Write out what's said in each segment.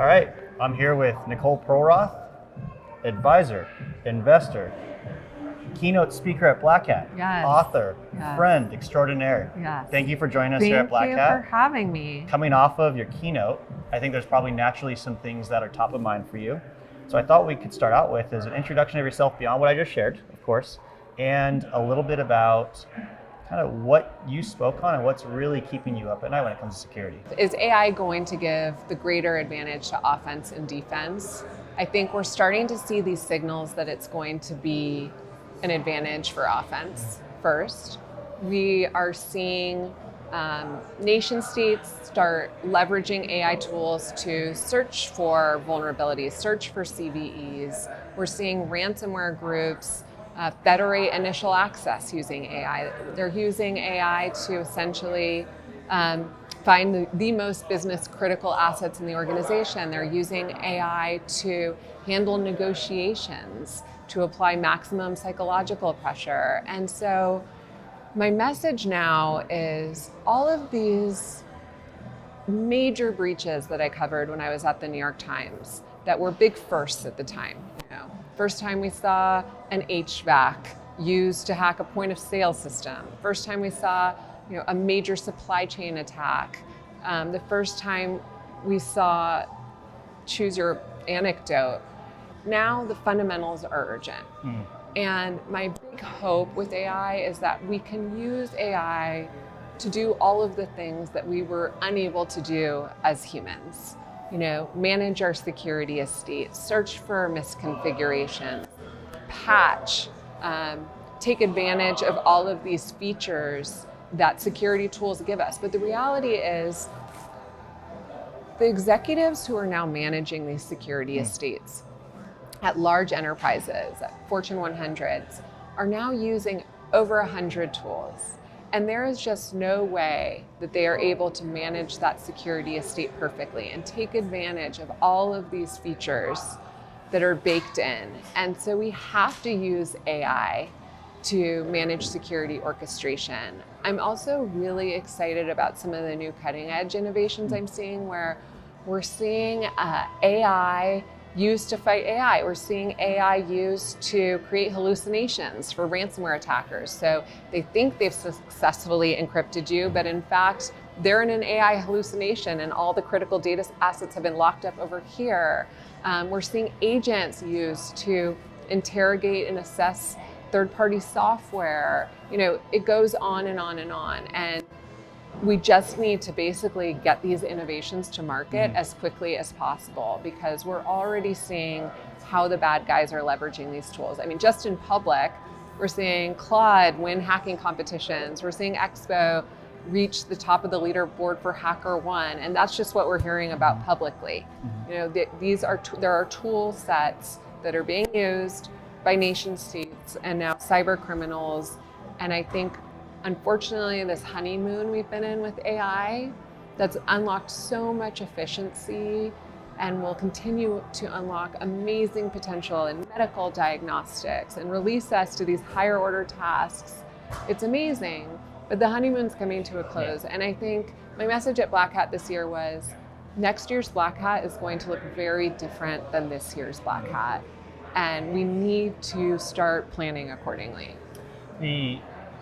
All right, I'm here with Nicole Perlroth, advisor, investor, keynote speaker at Black Hat, Yes. author, Yes. friend extraordinaire. Yes. Thank you for joining us here at Black Hat. Thank you for having me. Coming off of your keynote, I think there's probably naturally some things that are top of mind for you. So I thought we could start out with is an introduction of yourself beyond what I just shared, of course, and a little bit about kind of what you spoke on and what's really keeping you up at night when it comes to security. Is AI going to give the greater advantage to offense and defense? I think we're starting to see these signals that it's going to be an advantage for offense first. We are seeing nation states start leveraging AI tools to search for vulnerabilities, search for CVEs. We're seeing ransomware groups federate initial access using AI. They're using AI to essentially find the most business critical assets in the organization. They're using AI to handle negotiations, to apply maximum psychological pressure. And so my message now is all of these major breaches that I covered when I was at the New York Times that were big firsts at the time. First time we saw an HVAC used to hack a point of sale system. First time we saw a major supply chain attack. The first time we saw, choose your anecdote. Now the fundamentals are urgent. And my big hope with AI is that we can use AI to do all of the things that we were unable to do as humans. Manage our security estate, search for misconfigurations, patch, take advantage of all of these features that security tools give us. But the reality is, the executives who are now managing these security estates at large enterprises, at Fortune 100s, are now using over 100 tools. And there is just no way that they are able to manage that security estate perfectly and take advantage of all of these features that are baked in. And so we have to use AI to manage security orchestration. I'm also really excited about some of the new cutting edge innovations I'm seeing, where we're seeing AI used to fight AI. We're seeing AI used to create hallucinations for ransomware attackers. So they think they've successfully encrypted you, but in fact, they're in an AI hallucination and all the critical data assets have been locked up over here. We're seeing agents used to interrogate and assess third-party software. It goes on and on and on. And we just need to basically get these innovations to market as quickly as possible, because we're already seeing how the bad guys are leveraging these tools. I mean, just in public, we're seeing Claude win hacking competitions. We're seeing Expo reach the top of the leaderboard for HackerOne, and that's just what we're hearing about publicly. There are tool sets that are being used by nation states and now cyber criminals, and I think unfortunately, this honeymoon we've been in with AI, that's unlocked so much efficiency and will continue to unlock amazing potential in medical diagnostics and release us to these higher order tasks. It's amazing, but the honeymoon's coming to a close. And I think my message at Black Hat this year was, next year's Black Hat is going to look very different than this year's Black Hat. And we need to start planning accordingly.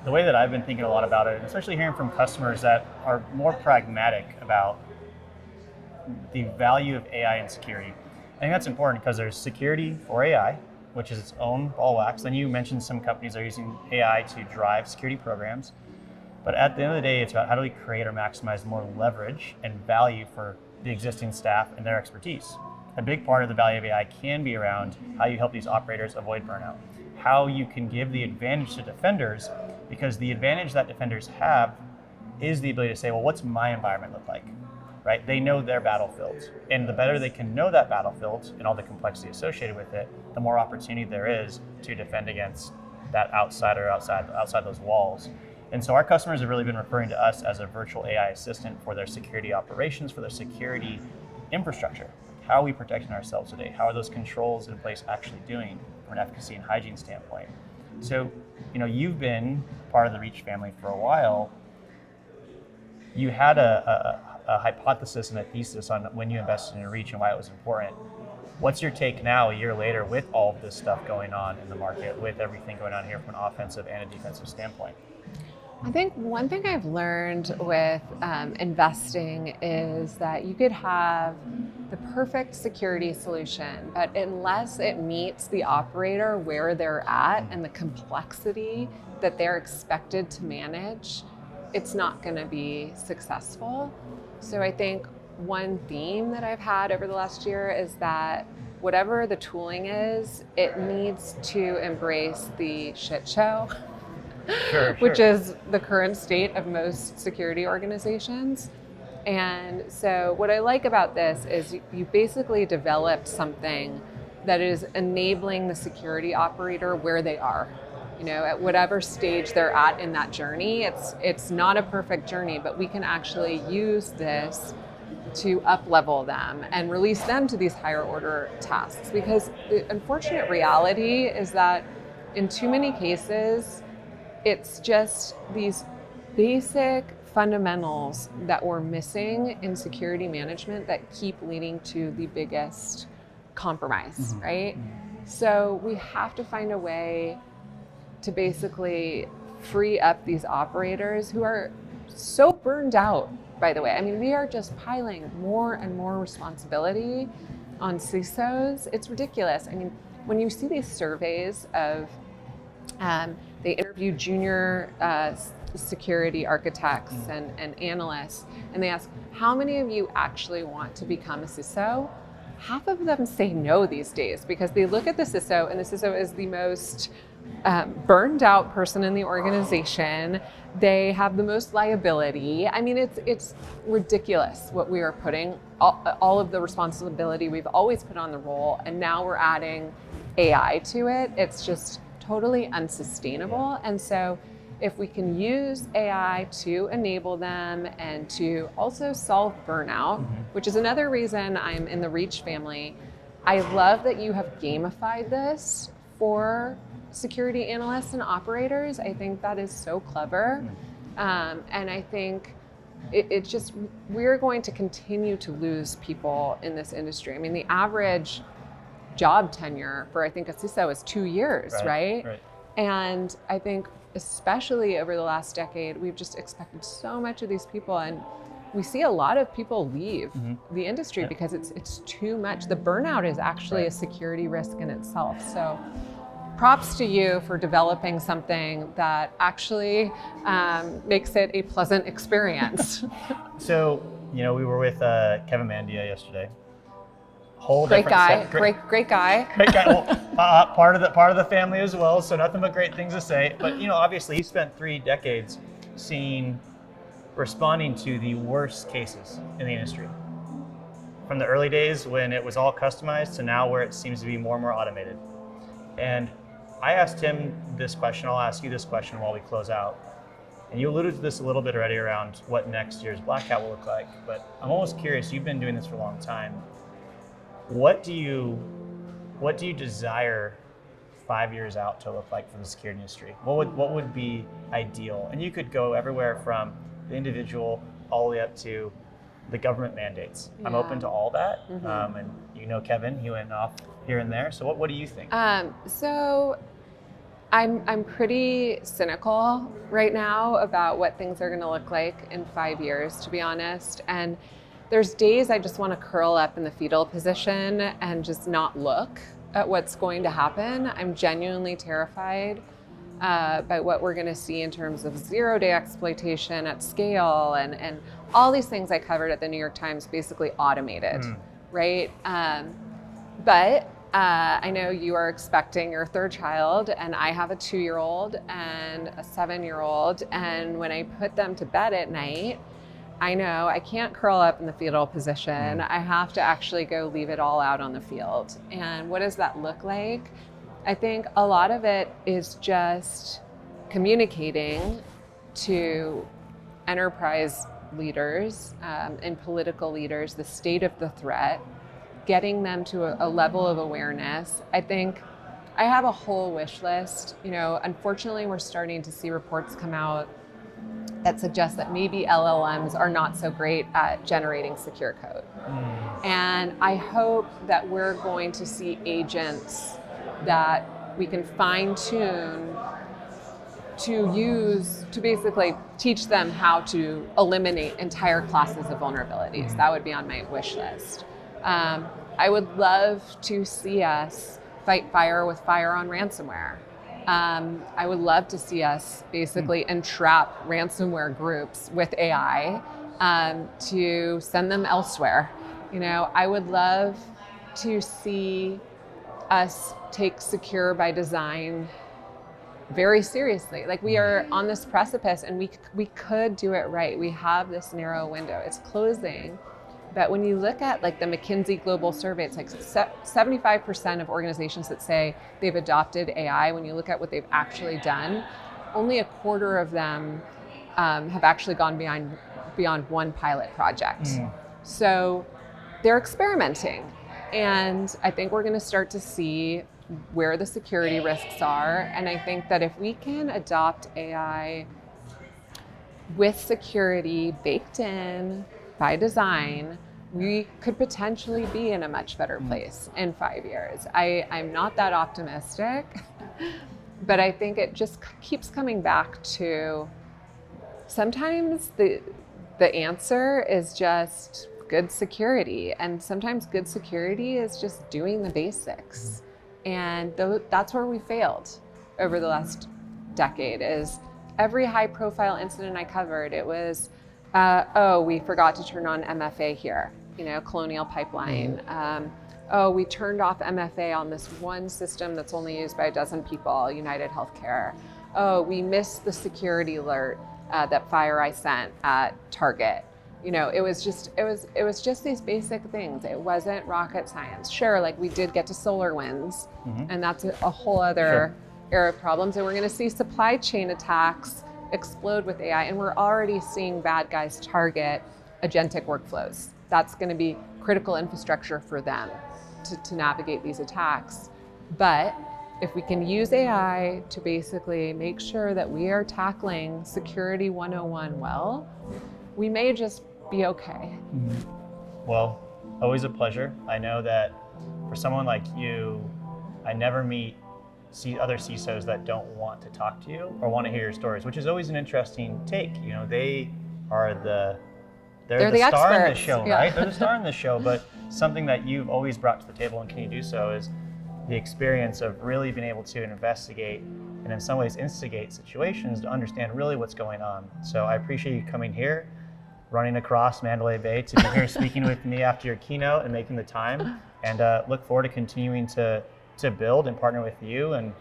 The way that I've been thinking a lot about it, especially hearing from customers that are more pragmatic about the value of AI in security, I think that's important because there's security for AI, which is its own ball wax. Then you mentioned some companies are using AI to drive security programs. But at the end of the day, it's about how do we create or maximize more leverage and value for the existing staff and their expertise. A big part of the value of AI can be around how you help these operators avoid burnout, how you can give the advantage to defenders, because the advantage that defenders have is the ability to say, well, what's my environment look like, right? They know their battlefield, and the better they can know that battlefield and all the complexity associated with it, the more opportunity there is to defend against that outsider outside those walls. And so our customers have really been referring to us as a virtual AI assistant for their security operations, for their security infrastructure. How are we protecting ourselves today? How are those controls in place actually doing from an efficacy and hygiene standpoint? So, you've been part of the Reach family for a while. You had a a hypothesis and a thesis on when you invested in Reach and why it was important. What's your take now, a year later, with all of this stuff going on in the market, with everything going on here from an offensive and a defensive standpoint? I think one thing I've learned with investing is that you could have the perfect security solution, but unless it meets the operator where they're at and the complexity that they're expected to manage, it's not going to be successful. So I think one theme that I've had over the last year is that whatever the tooling is, it needs to embrace the shit show. Sure. Which is the current state of most security organizations. And so what I like about this is you basically developed something that is enabling the security operator where they are. At whatever stage they're at in that journey, it's not a perfect journey, but we can actually use this to up-level them and release them to these higher order tasks. Because the unfortunate reality is that in too many cases, it's just these basic fundamentals that we're missing in security management that keep leading to the biggest compromise, right? So we have to find a way to basically free up these operators who are so burned out, by the way. I mean, we are just piling more and more responsibility on CISOs. It's ridiculous. I mean, when you see these surveys of they interview junior security architects and analysts, and they ask, how many of you actually want to become a CISO? Half of them say no these days because they look at the CISO, and the CISO is the most burned out person in the organization. They have the most liability. I mean, it's ridiculous what we are putting, all of the responsibility we've always put on the role, and now we're adding AI to it. It's just totally unsustainable. And so if we can use AI to enable them and to also solve burnout, which is another reason I'm in the Reach family, I love that you have gamified this for security analysts and operators. I think that is so clever. And I think it just, we're going to continue to lose people in this industry. I mean, the average job tenure for, I think, a CISO is 2 years, right? And I think especially over the last decade, we've just expected so much of these people, and we see a lot of people leave the industry because it's too much. The burnout is actually a security risk in itself. So props to you for developing something that actually makes it a pleasant experience. So, we were with Kevin Mandia yesterday. Great guy. Great guy. Well, part of the family as well, so nothing but great things to say. But obviously, he spent 3 decades responding to the worst cases in the industry. From the early days when it was all customized to now where it seems to be more and more automated. And I asked him this question. I'll ask you this question while we close out. And you alluded to this a little bit already around what next year's Black Hat will look like. But I'm almost curious. You've been doing this for a long time. What do you desire 5 years out to look like for the security industry? What would be ideal? And you could go everywhere from the individual all the way up to the government mandates. I'm open to all that. And Kevin, he went off here and there. So what do you think? So I'm pretty cynical right now about what things are going to look like in 5 years, to be honest. And there's days I just want to curl up in the fetal position and just not look at what's going to happen. I'm genuinely terrified by what we're going to see in terms of zero-day exploitation at scale and all these things I covered at the New York Times, basically automated, right? But I know you are expecting your 3rd child, and I have a 2-year-old and a 7-year-old, and when I put them to bed at night, I know I can't curl up in the fetal position. I have to actually go leave it all out on the field. And what does that look like? I think a lot of it is just communicating to enterprise leaders and political leaders the state of the threat, getting them to a level of awareness. I think I have a whole wish list. Unfortunately, we're starting to see reports come out that suggests that maybe LLMs are not so great at generating secure code. And I hope that we're going to see agents that we can fine tune to use to basically teach them how to eliminate entire classes of vulnerabilities. That would be on my wish list. I would love to see us fight fire with fire on ransomware. I would love to see us basically entrap ransomware groups with AI to send them elsewhere. I would love to see us take secure by design very seriously. Like, we are on this precipice, and we could do it right. We have this narrow window. It's closing. But when you look at like the McKinsey Global Survey, it's like 75% of organizations that say they've adopted AI. When you look at what they've actually done, only a quarter of them have actually gone beyond one pilot project. So they're experimenting. And I think we're going to start to see where the security risks are. And I think that if we can adopt AI with security baked in by design, we could potentially be in a much better place in 5 years. I'm not that optimistic, but I think it just keeps coming back to sometimes the answer is just good security, and sometimes good security is just doing the basics. And that's where we failed over the last decade. Is every high profile incident I covered, it was we forgot to turn on MFA here, Colonial Pipeline. We turned off MFA on this one system that's only used by a dozen people, United Healthcare. We missed the security alert that FireEye sent at Target. It was just these basic things. It wasn't rocket science. Sure, like we did get to SolarWinds, and that's a whole other era of problems. And we're going to see supply chain attacks explode with AI, and we're already seeing bad guys target agentic workflows. That's going to be critical infrastructure for them to navigate these attacks. But if we can use AI to basically make sure that we are tackling security 101 well, we may just be okay. Well, always a pleasure. I know that for someone like you, I never meet other CISOs that don't want to talk to you or want to hear your stories, which is always an interesting take. They are they're the star in the show, right? They're the star in the show, but something that you've always brought to the table and can you do so is the experience of really being able to investigate and in some ways instigate situations to understand really what's going on. So I appreciate you coming here, running across Mandalay Bay to be here speaking with me after your keynote and making the time, and look forward to continuing to build and partner with you, and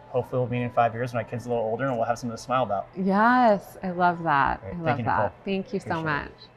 hopefully we'll meet in 5 years when my kid's a little older and we'll have something to smile about. Yes, I love that. Great. I love Thank you, that. Nicole. Thank you so Appreciate much. it.